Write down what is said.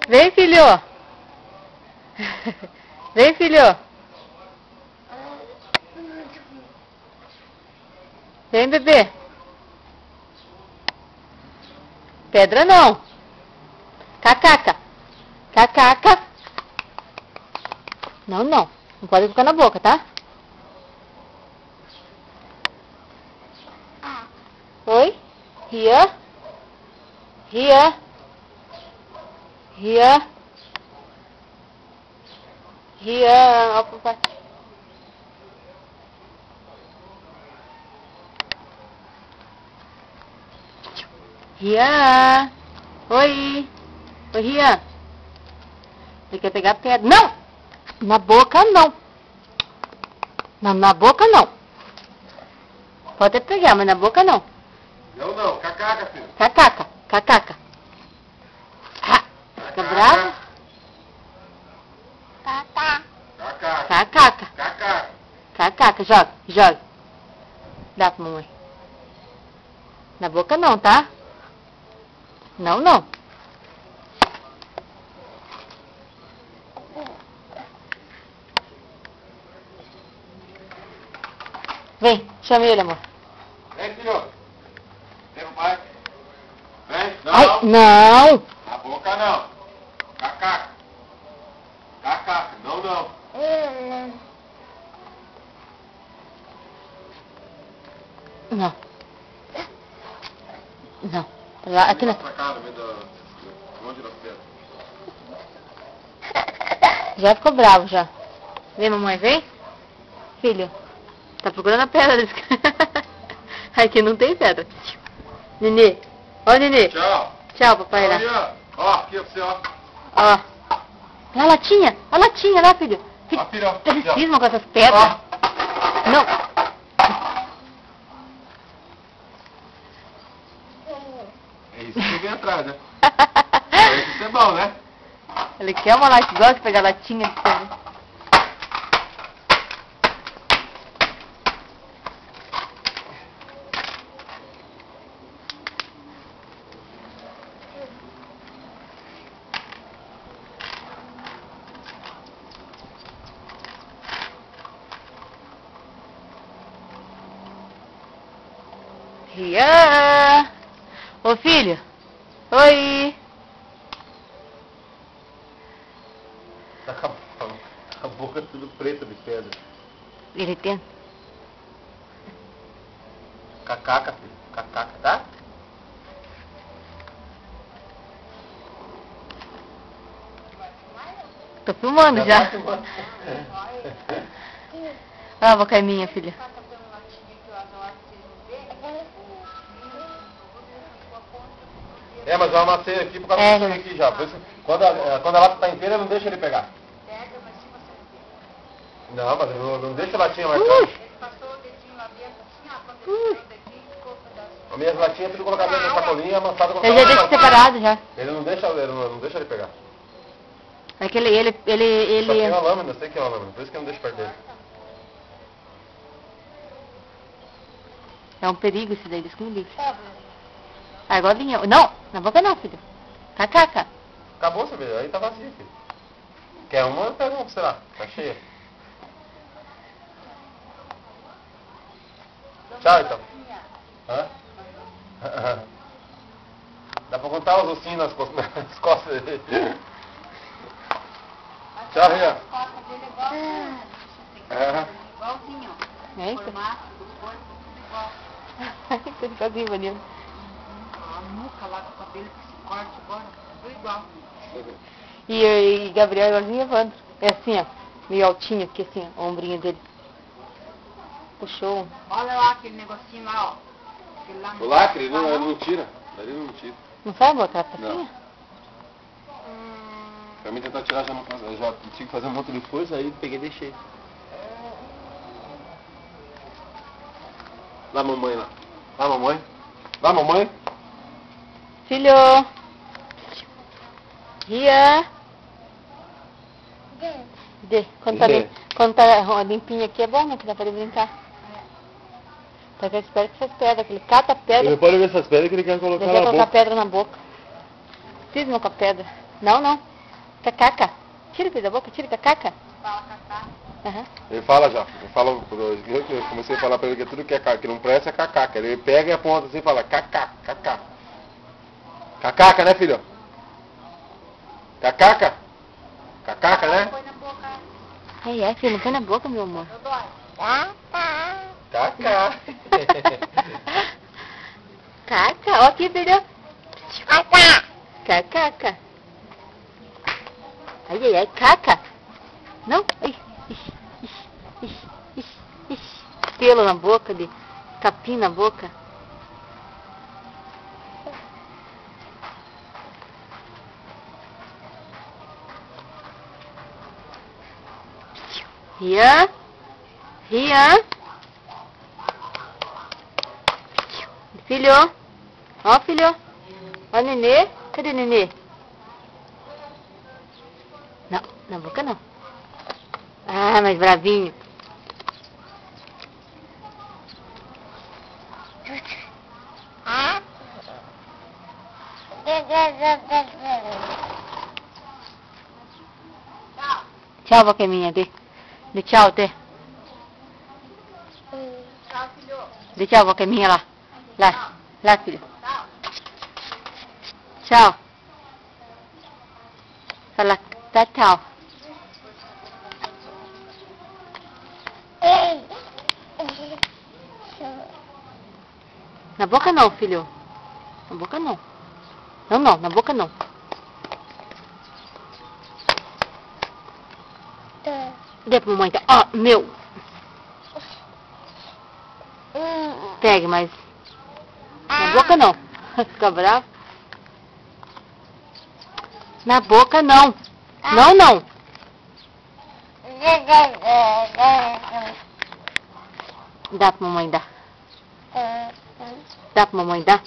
Vem, filho. Vem, filho. Vem, bebê. Pedra não. Cacaca. Cacaca. Não, não. Não pode colocar na boca, tá? Oi? Here. Here. Here. Here. Ó, papai. Rian! Oi! Oi, Rian! Você quer pegar pedra? Não! Na boca não! Na boca não! Pode até pegar, mas na boca não! Não, não, cacaca, filho! Cacaca! Cacaca! Ah, fica bravo? Cacaca! Cacaca! Cacaca! Cacaca! Joga! Joga! Dá pra mamãe! Na boca não, tá? Não, não. Vem, chama ele, amor. Vem, filho. Vem, papai. Vem. Não. Ai, não. Na boca não. Cacaca. Cacaca. Não, não. Não. Não. Lá, aqui na... Já ficou bravo, já. Vem, mamãe, vem. Filho. Tá procurando a pedra. Aqui não tem pedra. Nenê. Ó, Nenê. Tchau. Tchau, papai. Lá. Ó, aqui, pra você, ó. Ó. Lá a latinha. A latinha lá, filho. Ó, filho, ó. Eles cismam com essas pedras. Ó. Não. É isso que vem atrás, né? Parece que isso é bom, né? Ele quer uma latinha, gosta de pegar latinha de pedra. Rian! Ô, filho! Oi! Tá com a boca tudo preta de pedra. Ele tem? Cacaca, filho. Cacaca, tá? Tô filmando já. Ó, a boca é minha, filha. É, mas eu amassei aqui por causa disso aqui já. Por isso, quando a lata tá inteira, não deixa ele pegar. Não, mas não deixa a latinha mais tarde. Ele passou o dedinho lá dentro assim, ó, quando ele saiu daqui, ficou um pedaço. As minhas latinhas tudo colocado dentro da sacolinha, amassado com Eu já deixo separado já. Ele não deixa ele pegar. É que ele... Só tem uma lâmina, eu sei que é uma lâmina, por isso que eu não deixo perto dele. É um perigo esse daí, Deus que me livre. Agora linha. Não, na boca não, filho. Cacaca. Acabou, você vê, aí tá vazio, filho. Quer uma, pega uma, sei lá, tá cheia. Tchau, então. Hã? Dá pra contar os ossinhos nas costas dele. Tchau, Rian. As costas dele é igualzinho, ó. É O isso? formato do corpo, tudo igual. Tudo igualzinho, bonito. A nuca lá com o cabelo que se corta agora, tudo igual. E Gabriel é igualzinho Evandro. É assim, ó. Meio altinho aqui, assim, ó, o ombrinho dele. Puxou. Olha lá aquele negocinho lá, ó. Aquele lá O lacre, ele não tira. Ele não tira. Não sai a boca, tá Não. assim? Pra mim tentar tirar, eu já tinha que fazer um monte de força, aí peguei e deixei. Lá, mamãe, lá. Lá, mamãe. Lá, mamãe. Filho. Rian. Quando tá limpinho aqui é bom, né? Que dá pra ele brincar. Só que eu espero que essas pedras, que ele cata a pedra. Ele pode ver essas pedras que ele quer colocar Ele na quer boca. colocar pedra na boca. Cisma com a pedra. Não, não. Cacaca. Tira, filho, da boca. Tira, cacaca. Fala, Cacá. Aham. Ele fala já. Eu comecei a falar pra ele que tudo que é que não presta é cacaca. Ele pega e aponta assim e fala cacá, cacá. Cacaca, né, filho? Cacaca? Cacaca, né? Põe na boca. Filho, não põe na boca, meu amor. Eu dói. Cacá. Caca, ó aqui, filho. Caca. Cacaca. Ai, caca. Não? Pelo na boca, de capim na boca. Rian. Rian. Filho. Ó, filho. Ó, nenê. Cadê nenê? Não, na boca não. Ah, mas bravinho. Tchau, boquinha. Dê tchau, Tchau, filho. Dê tchau, boquinha lá. Lá, filho. Tchau. Tchau. Fala, tá, tchau. Na boca não, filho. Na boca não. Não, na boca não. Dê pra mamãe. Ó, meu. Pegue, mas... Na boca não. Fica bravo. Na boca não. Não. Dá pra mamãe dar. Dá pra mamãe dar.